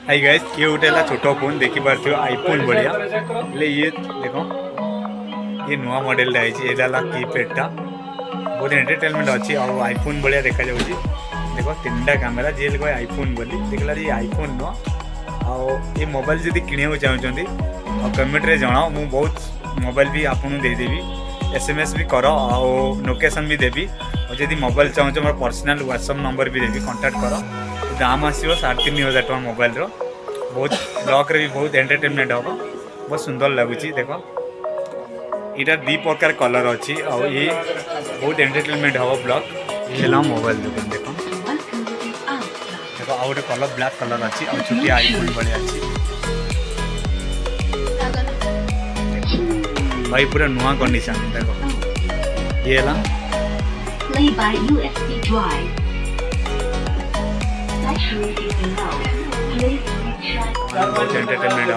Hi guys ये उठेला छोट फोन देखि पारथियो आईफोन बढ़िया ले ये देखो ये नुआ मॉडल है एदाला कीपैड टा बहुत एंटरटेनमेंट अच्छी और आईफोन बढ़िया देखा जाउची देखो तीनटा कैमेरा जे देखो आईफोन बोली देखला ये आईफोन नो आ ये मोबाइल जदी किनिया चाहउचंदी और कमेंट रे जणाओ मु बहुत मोबाइल भी आपन दे देबी एसएमएस भी करो और लोकेशन भी देबी और जदी मोबाइल चाहउछ मोर पर्सनल व्हाट्सएप नंबर भी देबी कांटेक्ट करो दाम आसो 3500 टका मोबाइल रो बहुत ब्लॉक रे भी बहुत एंटरटेनमेंट हम बहुत सुंदर लगुच देखो इटा दी प्रकार कलर अच्छी और ये बहुत एंटरटेनमेंट हम ब्लॉक ये मोबाइल दुकान देखो देखो आ गए कलर ब्लैक कलर अच्छी और छोटी आईफोन बढ़िया अच्छी भाई पूरा नुआ कंडीशन देखो ये ला Play by USB drive. Saturated below. Please recharge. बहुत एंटरटेनमेंट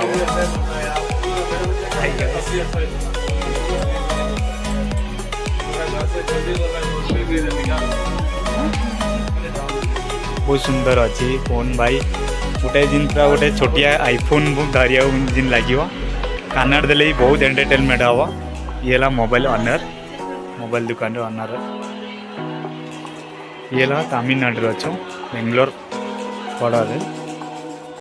बहुत सुंदर अच्छी फोन भाई गोटे जिन पूरा गोटे छोटिया आईफोन धरिया जिन लगे कानाड़ देले बहुत एंटरटेनमेंट हम ये ला मोबाइल ऑनर मोबाइल दुकान ऑनर ये ला तमिलनाडु अच्छो बेंगलोर पड़ा